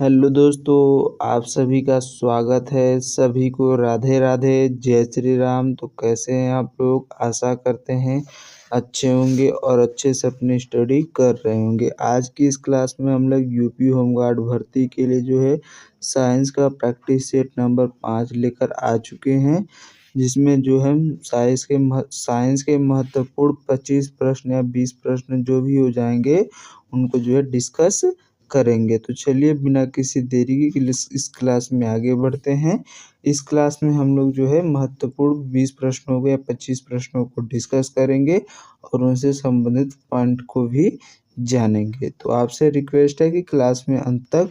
Hello दोस्तों, आप सभी का स्वागत है। सभी को राधे राधे, जय श्री राम। तो कैसे हैं आप लोग? आशा करते हैं अच्छे होंगे और अच्छे से अपनी स्टडी कर रहे होंगे। आज की इस क्लास में हम लोग यूपी होमगार्ड भर्ती के लिए जो है साइंस का प्रैक्टिस सेट नंबर 5 लेकर आ चुके हैं, जिसमें जो हम साइंस के महत्वपूर्ण 25 प्रश्न या 20 प्रश्न जो भी हो जाएंगे उनको जो है डिस्कस करेंगे। तो चलिए बिना किसी देरी के इस क्लास में आगे बढ़ते हैं। इस क्लास में हम लोग जो है महत्वपूर्ण 20 प्रश्नों को या 25 प्रश्नों को डिस्कस करेंगे और उनसे संबंधित पॉइंट को भी जानेंगे। तो आपसे रिक्वेस्ट है कि क्लास में अंत तक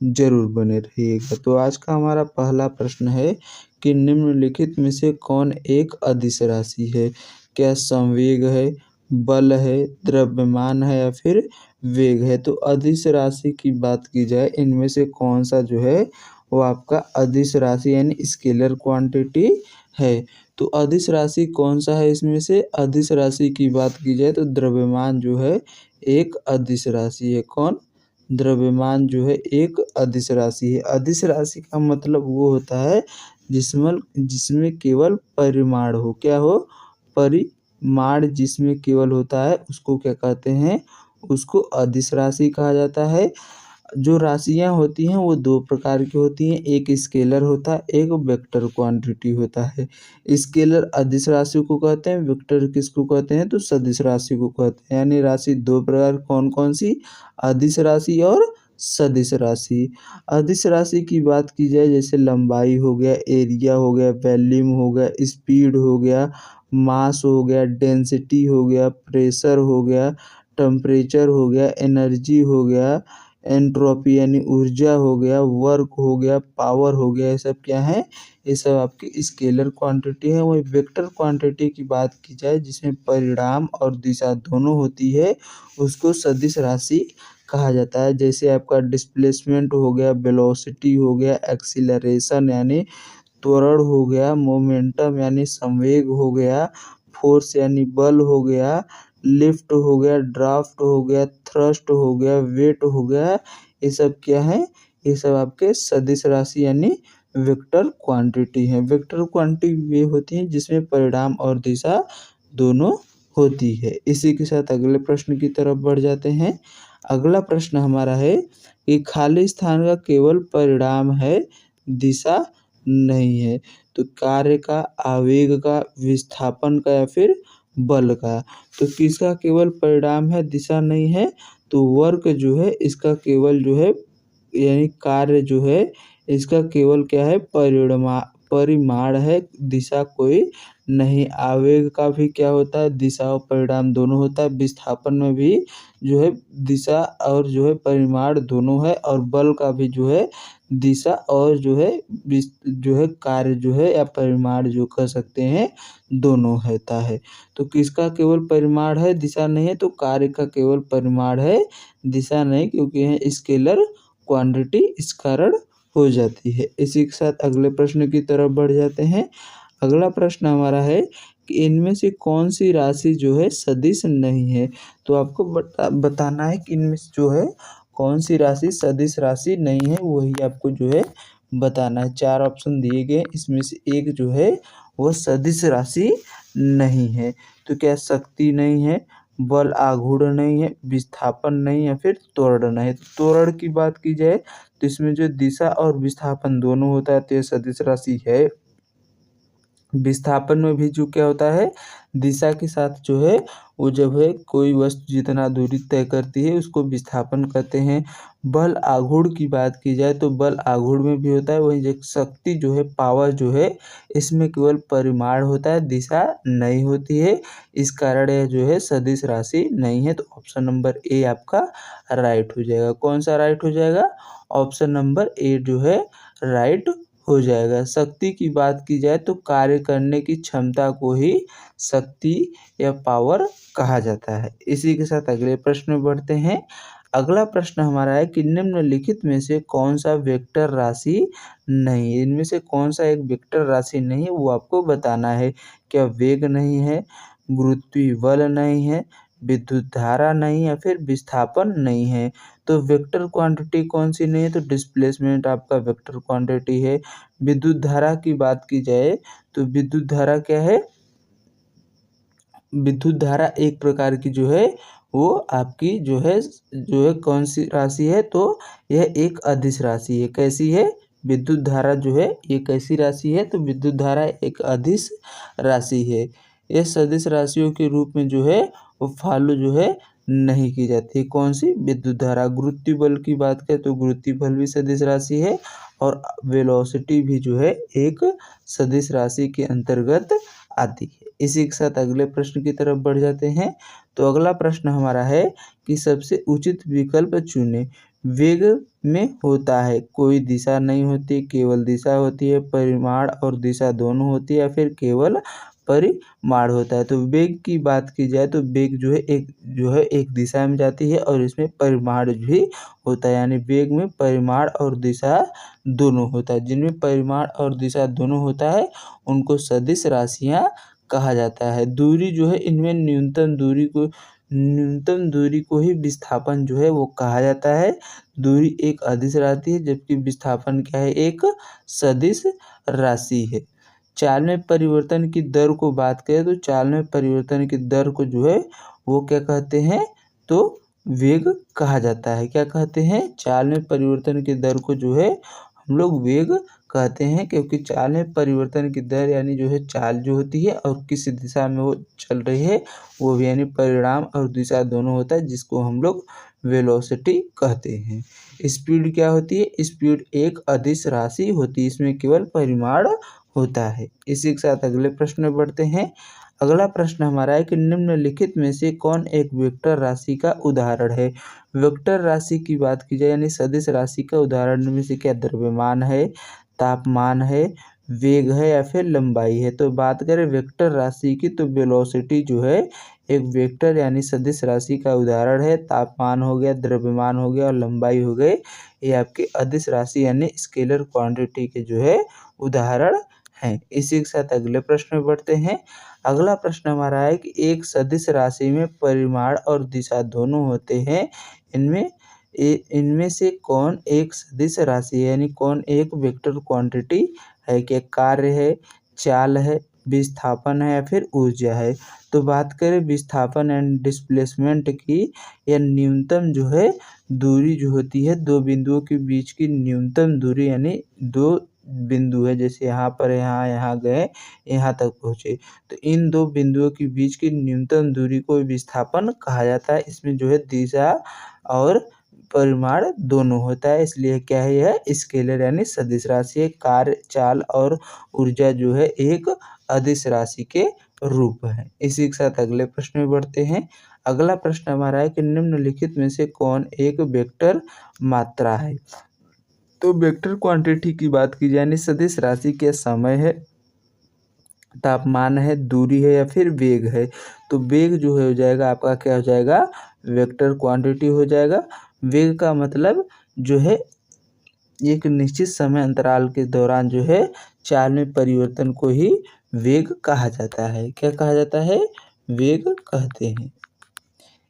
जरूर बने रहिएगा। तो आज का हमारा पहला प्रश्न है कि निम्नलिखित में से कौन एक अदिश राशि है? क्या संवेग है, बल है, द्रव्यमान है या फिर वेग है? तो अदिश राशि की बात की जाए, इनमें से कौन सा जो है वो आपका अदिश राशि यानी स्केलर क्वांटिटी है। तो अदिश राशि कौन सा है? इसमें से अदिश राशि की बात की जाए तो द्रव्यमान जो है एक अदिश राशि है। कौन? द्रव्यमान जो है एक अदिश राशि है। अदिश राशि का मतलब वो होता है जिसमें केवल परिमाण हो। क्या हो? परिमाण जिसमें केवल होता है उसको क्या कहते हैं? उसको अदिश राशि कहा जाता है। जो राशियां होती हैं वो दो प्रकार की होती हैं, एक स्केलर होता है, एक वेक्टर क्वांटिटी होता है। स्केलर अदिश राशि को कहते हैं, वेक्टर किसको कहते हैं? तो सदिश राशि को कहते हैं। यानी राशि दो प्रकार कौन कौन सी? अदिश राशि और सदिश राशि। अदिश राशि की बात की जाए जैसे लंबाई हो गया, एरिया हो गया, वॉल्यूम हो गया, स्पीड हो गया, मास हो गया, डेंसिटी हो गया, प्रेशर हो गया, टेम्परेचर हो गया, एनर्जी हो गया, एंट्रोपी यानी ऊर्जा हो गया, वर्क हो गया, पावर हो गया। ये सब क्या है? ये सब आपकी स्केलर क्वांटिटी है। वही वेक्टर क्वांटिटी की बात की जाए जिसमें परिमाण और दिशा दोनों होती है, उसको सदिश राशि कहा जाता है। जैसे आपका डिस्प्लेसमेंट हो गया, वेलोसिटी हो गया, एक्सीलरेशन यानी त्वरण हो गया, मोमेंटम यानी संवेग हो गया, फोर्स यानी बल हो गया, लिफ्ट हो गया, ड्राफ्ट हो गया, थ्रस्ट हो गया, वेट हो गया। ये सब क्या है? ये सब आपके सदिश राशि यानी वेक्टर क्वांटिटी है। वेक्टर क्वांटिटी वे होती हैं जिसमें परिमाण और दिशा दोनों होती है। इसी के साथ अगले प्रश्न की तरफ बढ़ जाते हैं। अगला प्रश्न हमारा है कि खाली स्थान का केवल परिमाण है, दिशा नहीं है। तो कार्य का, आवेग का, विस्थापन का या फिर बल का? तो किसका केवल परिमाण है, दिशा नहीं है? तो वर्क जो है इसका केवल जो है यानी कार्य जो है इसका केवल क्या है? परिमाण है, दिशा कोई नहीं। आवेग का भी क्या होता है? दिशा और परिमाण दोनों होता है। विस्थापन में भी जो है दिशा और जो है परिमाण दोनों है। और बल का भी जो है दिशा और जो है कार्य जो है या परिमाण जो कह सकते हैं दोनों होता है। तो किसका केवल परिमाण है, दिशा नहीं है? तो कार्य का केवल परिमाण है, दिशा नहीं, क्योंकि यह स्केलर क्वांटिटी इस कारण हो जाती है। इसी के साथ अगले प्रश्न की तरफ बढ़ जाते हैं। अगला प्रश्न हमारा है कि इनमें से कौन सी राशि जो है सदिश नहीं है? तो आपको बताना है कि इनमें से जो है कौन सी राशि सदिश राशि नहीं है, वही आपको जो है बताना है। 4 ऑप्शन दिए गए, इसमें से एक जो है वो सदिश राशि नहीं है। तो क्या शक्ति नहीं है, बल आघूर्ण नहीं है, विस्थापन नहीं या फिर त्वरण नहीं? तो त्वरण की बात की जाए तो इसमें जो दिशा और विस्थापन दोनों होता है तो ये सदिश राशि है। विस्थापन में भी जो क्या होता है, दिशा के साथ जो है वो जब है कोई वस्तु जितना दूरी तय करती है उसको विस्थापन कहते हैं। बल आघूर्ण की बात की जाए तो बल आघूर्ण में भी होता है। वहीं एक शक्ति जो है, पावर जो है, इसमें केवल परिमाण होता है, दिशा नहीं होती है। इस कारण यह जो है सदिश राशि नहीं है। तो ऑप्शन नंबर ए आपका राइट हो जाएगा। कौन सा राइट हो जाएगा? ऑप्शन नंबर ए जो है राइट हो जाएगा। शक्ति की बात की जाए तो कार्य करने की क्षमता को ही शक्ति या पावर कहा जाता है। इसी के साथ अगले प्रश्न में बढ़ते हैं। अगला प्रश्न हमारा है कि निम्नलिखित में से कौन सा वेक्टर राशि नहीं है? इनमें से कौन सा एक वेक्टर राशि नहीं है वो आपको बताना है। क्या वेग नहीं है, गुरुत्वीय बल नहीं है, विद्युत धारा नहीं या फिर विस्थापन नहीं है? तो वेक्टर क्वांटिटी कौन सी नहीं है, तो डिस्प्लेसमेंट आपका वेक्टर क्वांटिटी है। विद्युत धारा की बात की जाए तो विद्युत धारा क्या है, विद्युत धारा एक प्रकार की जो है वो आपकी जो है कौन सी राशि है, तो यह एक अदिश राशि है। कैसी है, विद्युत धारा जो है ये कैसी राशि है, तो विद्युत धारा एक अदिश राशि है। यह सदिश राशियों के रूप में जो है वो फॉलो जो है नहीं की जाती है। कौन सी, विद्युत धारा। गुरुत्वीय बल की बात करें तो गुरुत्वीय बल भी सदिश राशि है और वेलोसिटी भी जो है एक सदिश राशि के अंतर्गत आती है। इसी के साथ अगले प्रश्न की तरफ बढ़ जाते हैं। तो अगला प्रश्न हमारा है कि सबसे उचित विकल्प चुनें। वेग में होता है, कोई दिशा नहीं होती, केवल दिशा होती है, परिमाण और दिशा दोनों होती है, या फिर केवल परिमाण होता है। तो वेग की बात की जाए तो वेग जो है एक दिशा में जाती है और इसमें परिमाण भी होता है, यानी वेग में परिमाण और दिशा दोनों होता है। जिनमें परिमाण और दिशा दोनों होता है उनको सदिश राशियाँ कहा जाता है। दूरी जो है इनमें न्यूनतम दूरी को ही विस्थापन जो है वो कहा जाता है। दूरी एक अदिश राशि है जबकि विस्थापन क्या है, एक सदिश राशि है। चाल में परिवर्तन की दर को बात करें तो चाल में परिवर्तन की दर को जो है वो क्या कहते हैं, तो वेग कहा जाता है। क्या कहते हैं, चाल में परिवर्तन की दर को जो है हम लोग वेग कहते हैं, क्योंकि चाल में परिवर्तन की दर यानी जो है चाल जो होती है और किस दिशा में वो चल रही है वो भी, यानी परिणाम और दिशा दोनों होता है, जिसको हम लोग वेलोसिटी कहते हैं। स्पीड क्या होती है, स्पीड एक अदिश राशि होती है, इसमें केवल परिमाण होता है। इसी के साथ अगले प्रश्न में बढ़ते हैं। अगला प्रश्न हमारा है कि निम्नलिखित में से कौन एक वेक्टर राशि का उदाहरण है। वेक्टर राशि की बात की जाए यानी सदिश राशि का उदाहरण में से क्या द्रव्यमान है, तापमान है, वेग है या फिर लंबाई है। तो बात करें वेक्टर राशि की तो वेलोसिटी जो है एक वेक्टर यानी सदिश राशि का उदाहरण है। तापमान हो गया, द्रव्यमान हो गया और लंबाई हो गई, ये आपके अदिश राशि यानी स्केलर क्वांटिटी के जो है उदाहरण हैं। इसी के साथ अगले प्रश्न में बढ़ते हैं। अगला प्रश्न हमारा है कि एक सदिश राशि में परिमाण और दिशा दोनों होते हैं, इनमें से कौन एक सदिश राशि है, यानी कौन एक वेक्टर क्वांटिटी है। क्या कार्य है, चाल है, विस्थापन है या फिर ऊर्जा है। तो बात करें विस्थापन एंड डिस्प्लेसमेंट की, या न्यूनतम जो है दूरी जो होती है दो बिंदुओं के बीच की न्यूनतम दूरी, यानी दो बिंदु है जैसे यहाँ पर यहाँ गए यहाँ तक पहुँचे, तो इन दो बिंदुओं के बीच की न्यूनतम दूरी को विस्थापन कहा जाता है। इसमें जो है दिशा और परिमाण दोनों होता है, इसलिए क्या है यह स्केलर यानी सदिश राशि है। कार्य, चाल और ऊर्जा जो है एक अदिश राशि के रूप है। इसी के साथ अगले प्रश्न में बढ़ते हैं। अगला प्रश्न हमारा है कि निम्नलिखित में से कौन एक वेक्टर मात्रा है। तो वेक्टर क्वांटिटी की बात की जाए यानी सदिश राशि के समय है, तापमान है, दूरी है या फिर वेग है। तो वेग जो है हो जाएगा आपका क्या हो जाएगा, वेक्टर क्वांटिटी हो जाएगा। वेग का मतलब जो है एक निश्चित समय अंतराल के दौरान जो है चाल में परिवर्तन को ही वेग कहा जाता है। क्या कहा जाता है, वेग कहते हैं।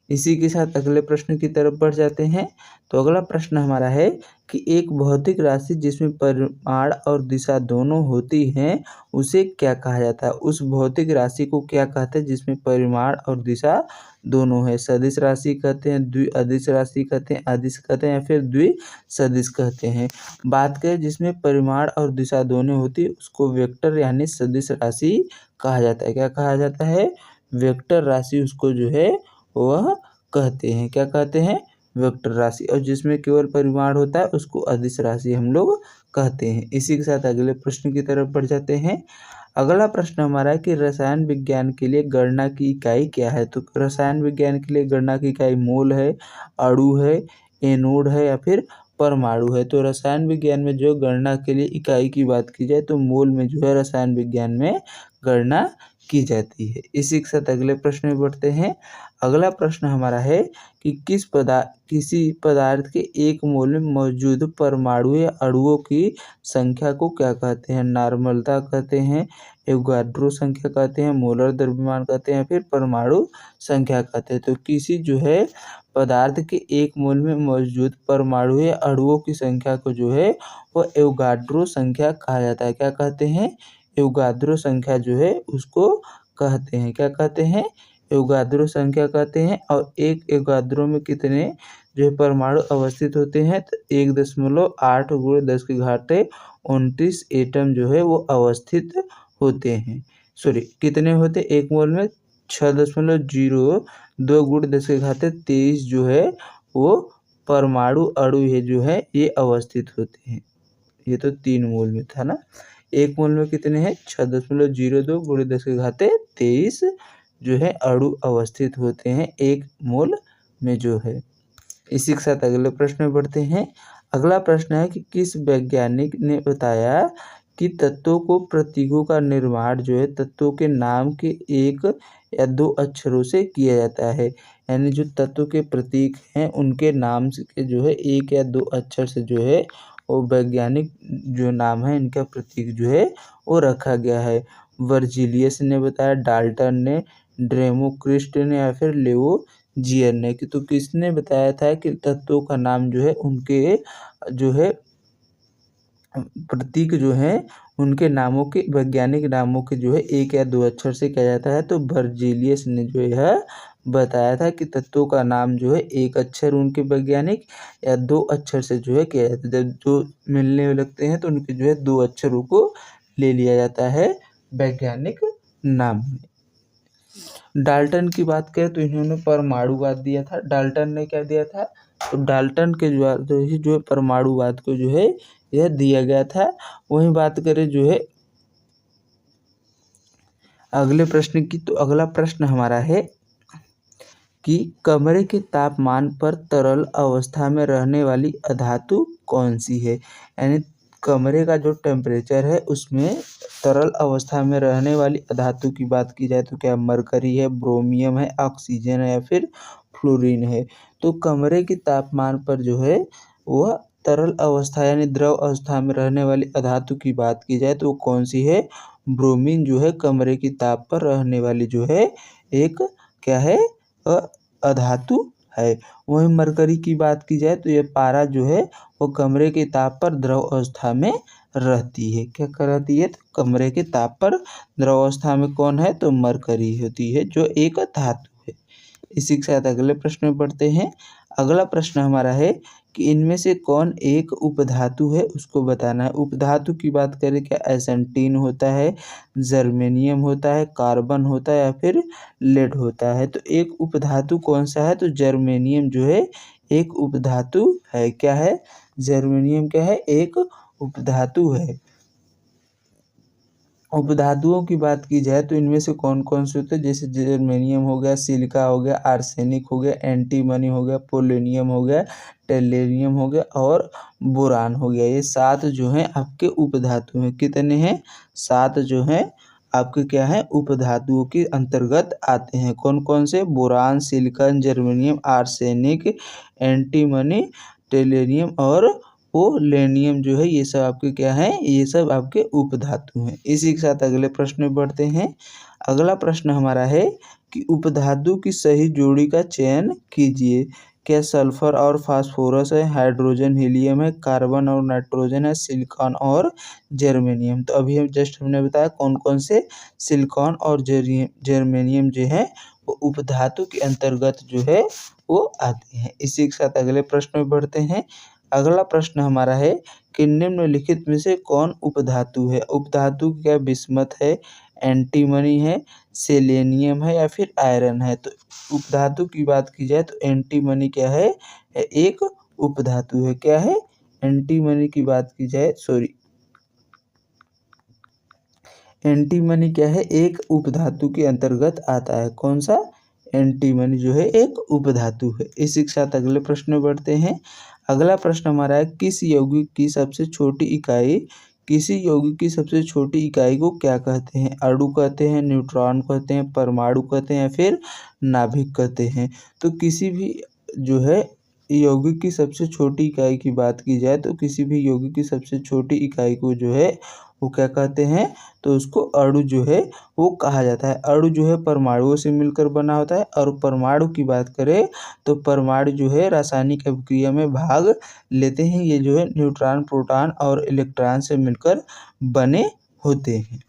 इसी के साथ अगले प्रश्न की तरफ बढ़ जाते हैं। तो अगला प्रश्न हमारा है कि एक भौतिक राशि जिसमें परिमाण और दिशा दोनों होती हैं उसे क्या कहा जाता है। उस भौतिक राशि को क्या कहते हैं जिसमें परिमाण और दिशा दोनों है। सदिश राशि कहते हैं, द्विअदिश राशि कहते हैं, अदिश कहते हैं या फिर द्विसदिश कहते हैं। बात करें जिसमें परिमाण और दिशा दोनों होती है उसको वेक्टर यानी सदिश राशि कहा जाता है। क्या कहा जाता है, वेक्टर राशि उसको जो है वह कहते हैं। क्या कहते हैं, वेक्टर राशि। और जिसमें केवल परिमाण होता है उसको अदिश राशि हम लोग कहते हैं। इसी के साथ अगले प्रश्न की तरफ बढ़ जाते हैं। अगला प्रश्न हमारा है कि रसायन विज्ञान के लिए गणना की इकाई क्या है। तो रसायन विज्ञान के लिए गणना की इकाई मोल है, अणु है, एनोड है या फिर परमाणु है। तो रसायन विज्ञान में जो गणना के लिए इकाई की बात की जाए तो मोल में जो है रसायन विज्ञान में गणना की जाती है। इसी के साथ अगले प्रश्न में बढ़ते हैं। अगला प्रश्न हमारा है कि किसी पदार्थ के एक मोल में मौजूद परमाणु या अणुओं की संख्या को क्या कहते हैं? नॉर्मलता कहते हैं, एवोगाड्रो संख्या कहते हैं, मोलर द्रव्यमान कहते हैं, फिर परमाणु संख्या कहते हैं। तो किसी जो है पदार्थ के एक मोल में मौजूद परमाणु या अणुओं की संख्या को जो है वो एवोगाड्रो संख्या कहा जाता है। क्या कहते हैं? एवोगाड्रो संख्या जो है उसको कहते हैं। क्या कहते हैं? एवोगाड्रो संख्या कहते हैं। और एक एवोगाड्रो में कितने जो है परमाणु अवस्थित होते हैं? तो 1.8 × 10⁻29 एटम जो है वो अवस्थित होते हैं। सॉरी, कितने होते? एक मोल में 6.02 × 10⁻23 जो है वो परमाणु अणु है जो है ये अवस्थित होते हैं। ये तो 3 मोल में था ना। एक मोल में कितने हैं? 6.02 × 10⁻23 जो है अणु अवस्थित होते हैं एक मोल में जो है। इसी के साथ अगले प्रश्न में बढ़ते हैं। अगला प्रश्न है कि किस वैज्ञानिक ने बताया कि तत्वों को प्रतीकों का निर्माण जो है तत्वों के नाम के 1 या 2 अक्षरों से किया जाता है। यानी जो तत्व के प्रतीक हैं उनके नाम के जो है 1 या 2 अक्षर से जो है वो वैज्ञानिक जो नाम है इनका प्रतीक जो है वो रखा गया है। वर्जिलियस ने बताया, डाल्टन ने, डेमोक्रिस्ट ने या फिर लेवोजियर ने। कि तो किसने बताया था कि तत्वों का नाम जो है उनके जो है प्रतीक जो है उनके नामों के वैज्ञानिक नामों के जो है 1 या 2 अक्षर से किया जाता है। तो वर्जिलियस ने जो है बताया था कि तत्वों का नाम जो है 1 अक्षर उनके वैज्ञानिक या 2 अक्षर से जो है किया जाता है। जब जो मिलने लगते हैं तो उनके जो है 2 अक्षरों को ले लिया जाता है वैज्ञानिक नाम में। डाल्टन की बात करें तो इन्होंने परमाणुवाद दिया था। डाल्टन ने क्या दिया था? तो डाल्टन के जो है परमाणुवाद को जो है यह दिया गया था। वहीं बात करें जो है अगले प्रश्न की, तो अगला प्रश्न हमारा है कि कमरे के तापमान पर तरल अवस्था में रहने वाली अधातु कौन सी है? यानी कमरे का जो टेम्परेचर है उसमें तरल अवस्था में रहने वाली अधातु की बात की जाए तो क्या मरकरी है, ब्रोमियम है, ऑक्सीजन है या फिर फ्लोरीन है। तो कमरे के तापमान पर जो है वह तरल अवस्था यानी द्रव अवस्था में रहने वाली अधातु की बात की जाए तो वो कौन सी है? ब्रोमीन जो है कमरे की ताप पर रहने वाली जो है एक क्या है? अधातु है। वहीं मरकरी की बात की जाए तो यह पारा जो है वो कमरे के ताप पर द्रव अवस्था में रहती है। क्या रहती है? तो कमरे के ताप पर द्रव अवस्था में कौन है? तो मरकरी होती है जो एक धातु है। इसी के साथ अगले प्रश्न में बढ़ते हैं। अगला प्रश्न हमारा है कि इनमें से कौन एक उपधातु है उसको बताना है। उपधातु की बात करें क्या एसेंटीन होता है, जर्मेनियम होता है, कार्बन होता है या फिर लेड होता है। तो एक उपधातु कौन सा है? तो जर्मेनियम जो है एक उपधातु है। क्या है? जर्मेनियम क्या है? एक उपधातु है। उपधातुओं की बात की जाए तो इनमें से कौन कौन से होते हैं? जैसे जर्मेनियम हो गया, सिलिका हो गया, आर्सेनिक हो गया, एंटीमनी हो गया, पोलोनियम हो गया, टेल्लेनियम हो गया और बोरान हो गया। ये 7 जो हैं आपके उपधातु हैं। कितने हैं? 7 जो हैं आपके क्या हैं? उपधातुओं के अंतर्गत आते हैं। कौन कौन से? Boron, silicon, germanium, arsenic, antimony, tellurium और पोलोनियम जो है ये सब आपके क्या है? ये सब आपके उपधातु हैं। इसी के साथ अगले प्रश्न में बढ़ते हैं। अगला प्रश्न हमारा है कि उपधातु की सही जोड़ी का चयन कीजिए। क्या सल्फर और फास्फोरस है, हाइड्रोजन हीलियम है, कार्बन और नाइट्रोजन है, सिलिकॉन और जर्मेनियम। तो अभी हमने बताया कौन कौन से सिलिकॉन और जर्मेनियम जो है वो उपधातु के अंतर्गत जो है वो आते हैं। इसी के साथ अगले प्रश्न में बढ़ते हैं। अगला प्रश्न हमारा है कि निम्नलिखित में से कौन उपधातु है? उपधातु क्या बिस्मथ है, एंटीमनी है, सेलेनियम है या फिर आयरन है। तो उपधातु की बात की जाए तो एंटीमनी क्या है? एक उपधातु है। क्या है? एंटीमनी की बात की जाए एंटीमनी क्या है? एक उपधातु के अंतर्गत आता है। कौन सा? एंटीमनी जो है एक उपधातु है। इसी के साथ अगले प्रश्न में बढ़ते हैं। अगला प्रश्न हमारा है किस यौगिक की सबसे छोटी इकाई किसी यौगिक की सबसे छोटी इकाई को क्या कहते हैं? अणु कहते हैं, न्यूट्रॉन कहते हैं, परमाणु कहते हैं या फिर नाभिक कहते हैं। तो किसी भी जो है यौगिक की सबसे छोटी इकाई की बात की जाए तो किसी भी यौगिक की सबसे छोटी इकाई को जो है वो क्या कहते हैं? तो उसको अणु जो है वो कहा जाता है। अणु जो है परमाणुओं से मिलकर बना होता है और परमाणु की बात करें तो परमाणु जो है रासायनिक अभिक्रिया में भाग लेते हैं। ये जो है न्यूट्रॉन, प्रोटॉन और इलेक्ट्रॉन से मिलकर बने होते हैं।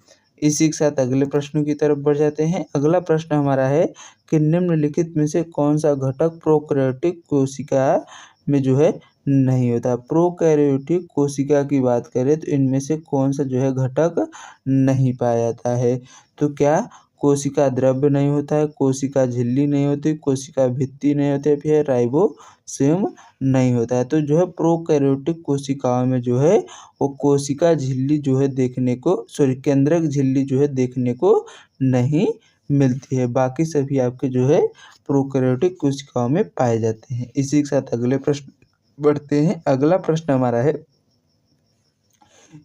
इसी के साथ अगले प्रश्न की तरफ बढ़ जाते हैं। अगला प्रश्न हमारा है कि निम्नलिखित में से कौन सा घटक प्रोकैरियोटिक कोशिका में जो है नहीं होता? प्रोकैरियोटिक कोशिका की बात करें तो इनमें से कौन सा जो है घटक नहीं पाया जाता है? तो क्या कोशिका द्रव्य नहीं होता है, कोशिका झिल्ली नहीं होती, कोशिका भित्ति नहीं होती है, फिर राइबोसोम नहीं होता है। तो जो है प्रोकैरियोटिक कोशिकाओं में जो है वो कोशिका झिल्ली जो है केंद्रक झिल्ली जो है देखने को नहीं मिलती है। बाकी सभी आपके जो है प्रोकैरियोटिक कोशिकाओं में पाए जाते हैं। इसी के साथ अगले प्रश्न बढ़ते हैं। अगला प्रश्न हमारा है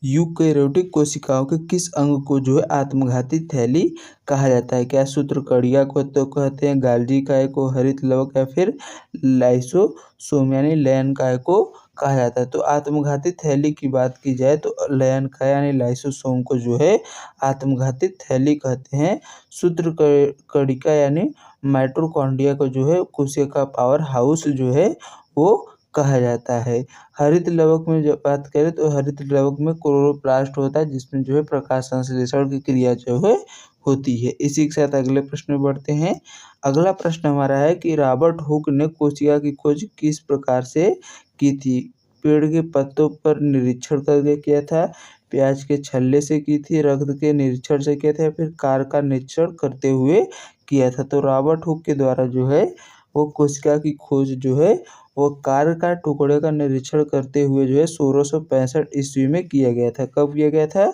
यूकेरियोटिक कोशिकाओं के किस अंग को जो है आत्मघाती थैली कहा जाता है? क्या सूत्रकड़िया को तो कहते हैं, गाल्जी काय को, हरित लवक या फिर लाइसोसोम यानी लयन काय को कहा जाता है? तो आत्मघाती थैली की बात की जाए तो लयन काय यानी लाइसोसोम को जो है आत्मघाती थैली कहते हैं। सूत्रकड़िका यानी माइटोकॉन्ड्रिया को जो है कोशिका का पावर हाउस जो है वो कहा जाता है। हरित लवक में जब बात करें तो हरित लवक में क्लोरोप्लास्ट होता है जिसमें जो है प्रकाश संश्लेषण की क्रिया जो है होती है। इसी के साथ अगले प्रश्न में बढ़ते हैं। अगला प्रश्न हमारा है कि रॉबर्ट हुक ने कोशिका की खोज किस प्रकार से की थी? पेड़ के पत्तों पर निरीक्षण करके किया था, प्याज के छल्ले से की थी, रक्त के निरीक्षण से किया था या फिर कार का निरीक्षण करते हुए किया था? तो रॉबर्ट हुक के द्वारा जो है वो कोशिका की खोज जो है वो कार का टुकड़े का निरीक्षण करते हुए जो है 1665 ईस्वी में किया गया था। कब किया गया था?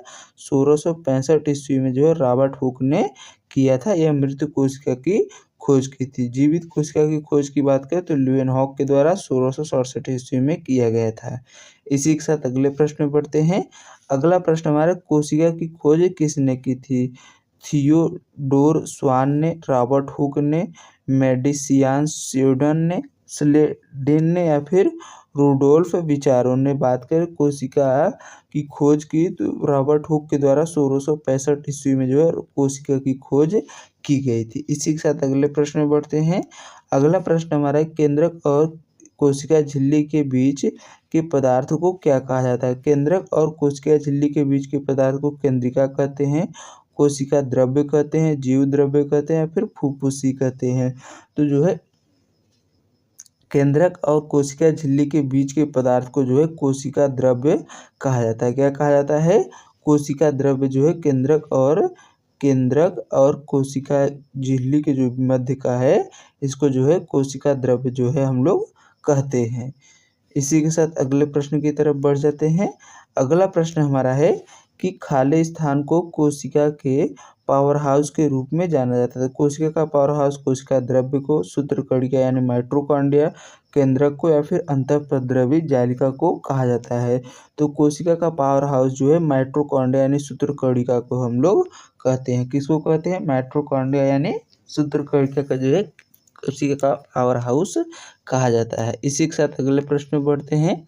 1665 ईस्वी में जो है रॉबर्ट हुक ने किया था। यह मृत कोशिका की खोज की थी। जीवित कोशिका की खोज की बात करें तो ल्यूवेनहॉक के द्वारा 1667 ईस्वी में किया गया था। इसी के साथ अगले प्रश्न में बढ़ते हैं। अगला प्रश्न हमारा कोशिका की खोज किसने की थी? थियोडोर स्वान ने, रॉबर्ट हुक ने, मेडिसियान स्वीडन ने, स्लेडेन ने या फिर रुडोल्फ विचारों ने? बात करें कोशिका की खोज की तो रॉबर्ट हुक के द्वारा 1665 ईस्वी में जो है कोशिका की खोज की गई थी। इसी के साथ अगले प्रश्न में बढ़ते हैं। अगला प्रश्न हमारा केंद्रक और कोशिका झिल्ली के बीच के पदार्थ को क्या कहा जाता है? केंद्रक और कोशिका झिल्ली के बीच के पदार्थ को केंद्रिका कहते हैं, कोशिका द्रव्य कहते हैं, जीव द्रव्य कहते हैं या फिर फुफ्फुसी कहते हैं? तो जो है केंद्रक और कोशिका झिल्ली के बीच के पदार्थ को जो है कोशिका द्रव्य कहा जाता है। क्या कहा जाता है? कोशिका द्रव्य जो है केंद्रक और कोशिका झिल्ली के जो मध्य का है इसको जो है कोशिका द्रव्य जो है हम लोग कहते हैं। इसी के साथ अगले प्रश्न की तरफ बढ़ जाते हैं। अगला प्रश्न हमारा है कि खाली स्थान को कोशिका के पावर हाउस के रूप में जाना जाता है। कोशिका का पावर हाउस कोशिका द्रव्य को, सूत्रकड़िका यानी माइटोकॉन्ड्रिया, केंद्रक को या फिर अंतःप्रद्रवी जालिका को कहा जाता है। तो कोशिका का पावर हाउस जो है माइटोकॉन्ड्रिया यानी सूत्रकड़िका को हम लोग कहते हैं। किसको कहते हैं? माइटोकॉन्ड्रिया यानी सूत्रकड़िका का जो है कोशिका का पावर हाउस कहा जाता है। इसी के साथ अगले प्रश्न में बढ़ते हैं।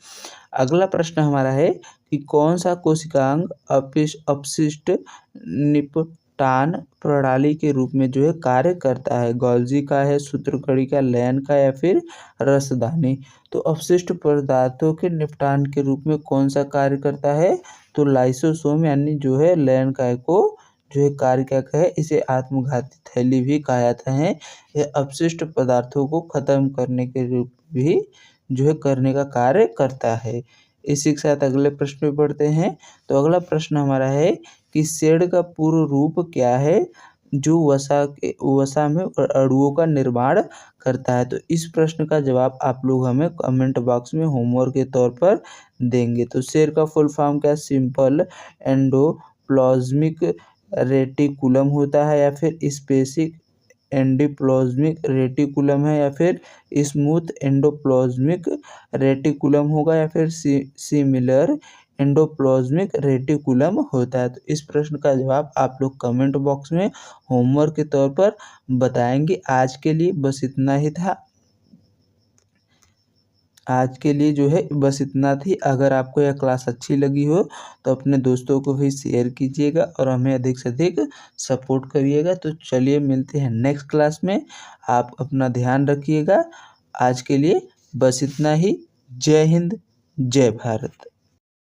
अगला प्रश्न हमारा है कि कौन सा कोशिकांग अपशिष्ट निपटान प्रणाली के रूप में जो है कार्य करता है? गोल्जी का है, सूत्रकड़िका, लयन का या फिर रसदानी? तो अपशिष्ट पदार्थों के निपटान के रूप में कौन सा कार्य करता है? तो लाइसोसोम यानी जो है लयन काय को जो है कार्य क्या है, इसे आत्मघाती थैली भी कहा जाता है। यह अपशिष्ट पदार्थों को खत्म करने के रूप भी जो है करने का कार्य करता है। इसी के साथ अगले प्रश्न पे बढ़ते हैं। तो अगला प्रश्न हमारा है कि शेड का पूर्ण रूप क्या है जो वसा में अणुओं का निर्माण करता है? तो इस प्रश्न का जवाब आप लोग हमें कमेंट बॉक्स में होमवर्क के तौर पर देंगे। तो शेड का फुल फॉर्म क्या? सिंपल एंडोप्लाज्मिक रेटिकुलम होता है या फिर स्पेसिक एंडोप्लाज्मिक रेटिकुलम है या फिर स्मूथ एंडोप्लाज्मिक रेटिकुलम होगा या फिर सिमिलर एंडोप्लाज्मिक रेटिकुलम होता है। तो इस प्रश्न का जवाब आप लोग कमेंट बॉक्स में होमवर्क के तौर पर बताएंगे। आज के लिए बस इतना ही था। आज के लिए जो है बस इतना थी। अगर आपको यह क्लास अच्छी लगी हो तो अपने दोस्तों को भी शेयर कीजिएगा और हमें अधिक से अधिक सपोर्ट करिएगा। तो चलिए मिलते हैं नेक्स्ट क्लास में। आप अपना ध्यान रखिएगा। आज के लिए बस इतना ही। जय हिंद, जय भारत।